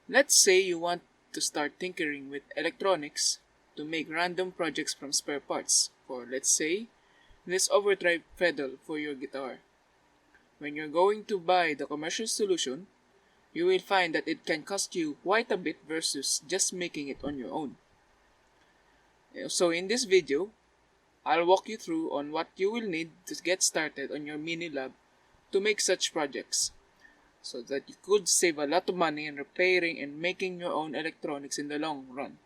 Let's say you want to start tinkering with electronics to make random projects from spare parts for, let's say, this overdrive pedal for your guitar. When you're going to buy the commercial solution, you will find that it can cost you quite a bit versus just making it on your own. So in this video, I'll walk you through on what you will need to get started on your mini lab to make such projects, so that you could save a lot of money in repairing and making your own electronics in the long run.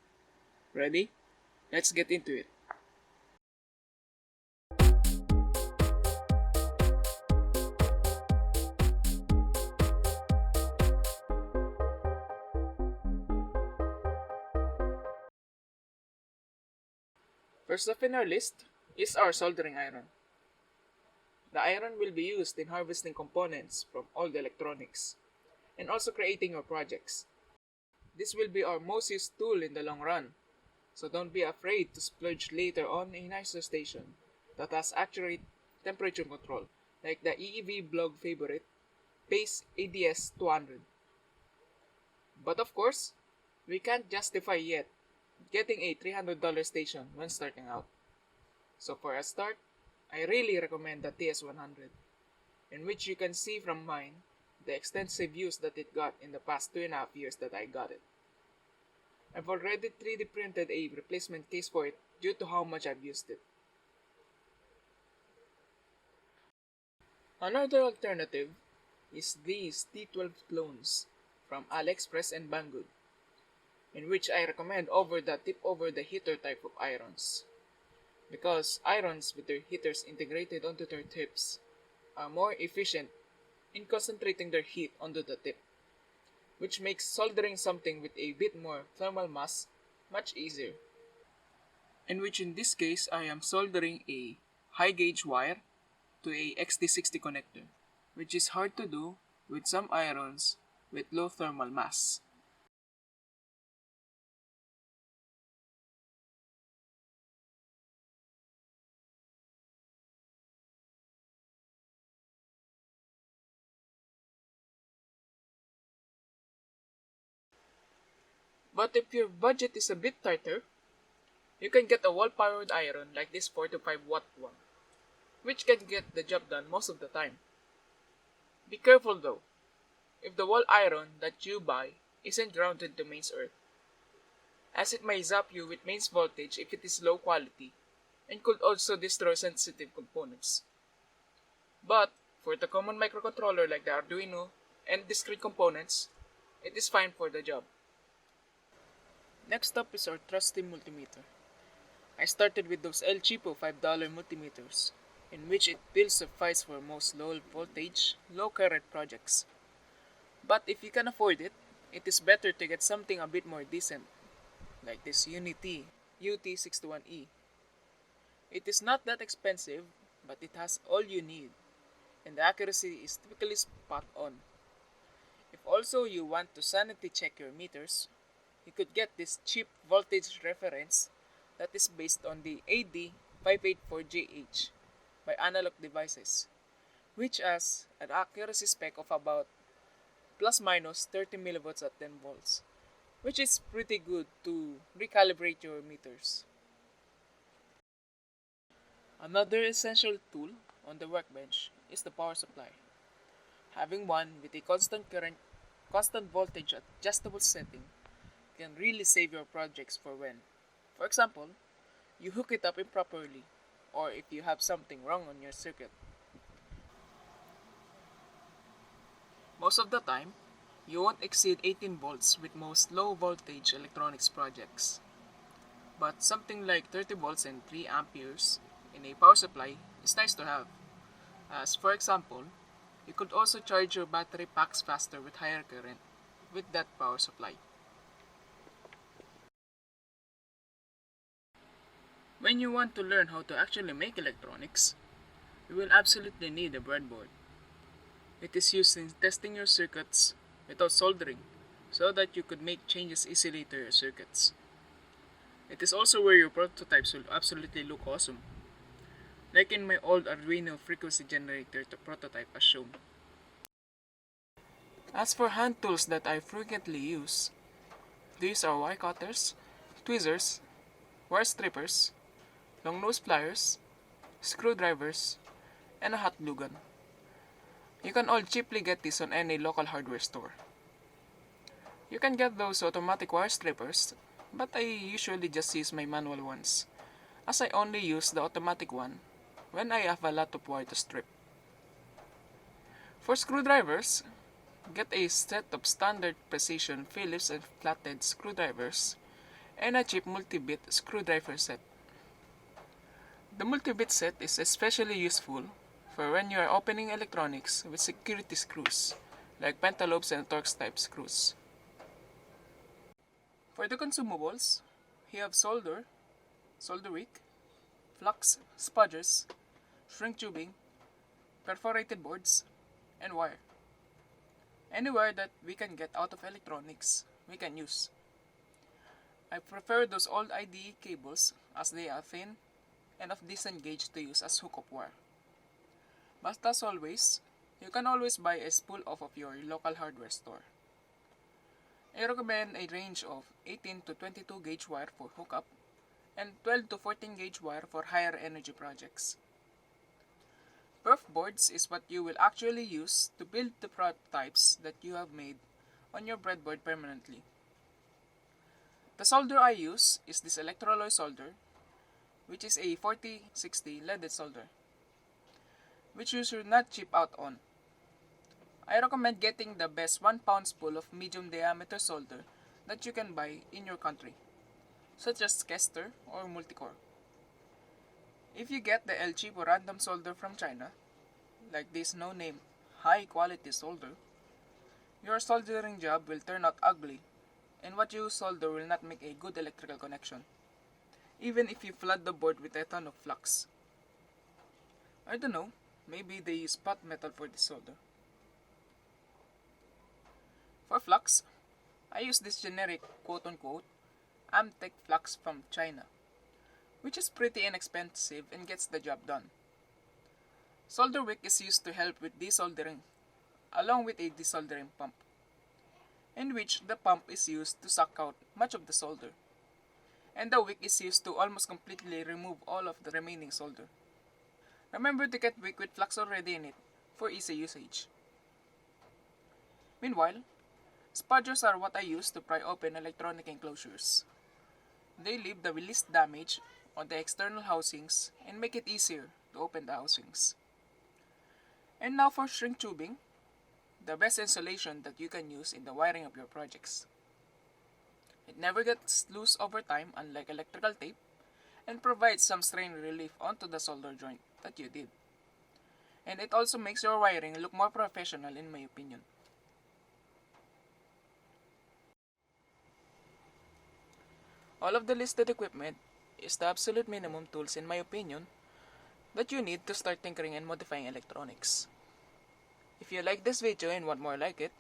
Ready? Let's get into it. First up in our list is our soldering iron. The iron will be used in harvesting components from all the electronics and also creating your projects. This will be our most used tool in the long run, so don't be afraid to splurge later on a nicer station that has accurate temperature control, like the EEV blog favorite Pace ADS 200. But of course, we can't justify yet getting a $300 station when starting out. So for a start, I really recommend the TS100, in which you can see from mine the extensive use that it got in the past 2.5 years that I got it. I've already 3D printed a replacement case for it due to how much I've used it. Another alternative is these T12 clones from AliExpress and Banggood, in which I recommend over the tip over the heater type of irons, because irons with their heaters integrated onto their tips are more efficient in concentrating their heat onto the tip, which makes soldering something with a bit more thermal mass much easier. In which in this case I am soldering a high gauge wire to a XT60 connector, which is hard to do with some irons with low thermal mass. But if your budget is a bit tighter, you can get a wall-powered iron like this 4 to 5 watt one, which can get the job done most of the time. Be careful though, if the wall iron that you buy isn't grounded to mains earth, as it may zap you with mains voltage if it is low quality, and could also destroy sensitive components. But for the common microcontroller like the Arduino and discrete components, it is fine for the job. Next up is our trusty multimeter. I started with those El Cheapo $5 multimeters, in which it will suffice for most low voltage, low current projects. But if you can afford it, it is better to get something a bit more decent, like this Unity UT61E. It is not that expensive, but it has all you need, and the accuracy is typically spot on. If also you want to sanity check your meters, you could get this cheap voltage reference that is based on the AD584JH by Analog Devices, which has an accuracy spec of about plus minus 30 millivolts at 10 volts, which is pretty good to recalibrate your meters. Another essential tool on the workbench is the power supply. Having one with a constant current, constant voltage adjustable setting can really save your projects for when, for example, you hook it up improperly, or if you have something wrong on your circuit. Most of the time, you won't exceed 18 volts with most low voltage electronics projects. But something like 30 volts and 3 amperes in a power supply is nice to have, as for example, you could also charge your battery packs faster with higher current with that power supply. When you want to learn how to actually make electronics, you will absolutely need a breadboard. It is used in testing your circuits without soldering, so that you could make changes easily to your circuits. It is also where your prototypes will absolutely look awesome, like in my old Arduino frequency generator prototype as shown. As for hand tools that I frequently use, these are wire cutters, tweezers, wire strippers, long nose pliers, screwdrivers, and a hot glue gun. You can all cheaply get these on any local hardware store. You can get those automatic wire strippers, but I usually just use my manual ones, as I only use the automatic one when I have a lot of wire to strip. For screwdrivers, get a set of standard precision Phillips and flathead screwdrivers and a cheap multi-bit screwdriver set. The multi-bit set is especially useful for when you are opening electronics with security screws, like pentalobes and Torx type screws. For the consumables, you have solder wick, flux, spudgers, shrink tubing, perforated boards, and wire. Any wire that we can get out of electronics, we can use. I prefer those old IDE cables as they are thin and of decent gauge to use as hookup wire. But as always, you can always buy a spool off of your local hardware store. I recommend a range of 18 to 22 gauge wire for hookup and 12 to 14 gauge wire for higher energy projects. Perf boards is what you will actually use to build the prototypes that you have made on your breadboard permanently. The solder I use is this electroalloy solder, which is a 4060 leaded solder, which you should not cheap out on. I recommend getting the best 1 pound spool of medium diameter solder that you can buy in your country, such as Kester or Multicore. If you get the El Cheapo random solder from China, like this no-name, high-quality solder, your soldering job will turn out ugly, and what you solder will not make a good electrical connection, even if you flood the board with a ton of flux. I don't know, maybe they use pot metal for this solder. For flux, I use this generic quote-unquote Amtech flux from China, which is pretty inexpensive and gets the job done. Solder wick is used to help with desoldering, along with a desoldering pump, in which the pump is used to suck out much of the solder, and the wick is used to almost completely remove all of the remaining solder. Remember to get wick with flux already in it for easy usage. Meanwhile, spudgers are what I use to pry open electronic enclosures. They leave the least damage on the external housings and make it easier to open the housings. And now for shrink tubing, the best insulation that you can use in the wiring of your projects. It never gets loose over time, unlike electrical tape, and provides some strain relief onto the solder joint that you did. And it also makes your wiring look more professional in my opinion. All of the listed equipment is the absolute minimum tools in my opinion that you need to start tinkering and modifying electronics. If you like this video and want more like it,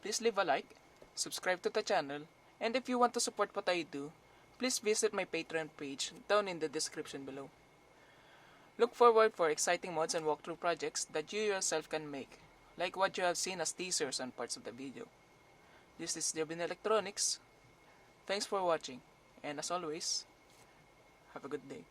please leave a like, subscribe to the channel, and if you want to support what I do, please visit my Patreon page down in the description below. Look forward for exciting mods and walkthrough projects that you yourself can make, like what you have seen as teasers on parts of the video. This is Jobin Electronics. Thanks for watching, and as always, have a good day.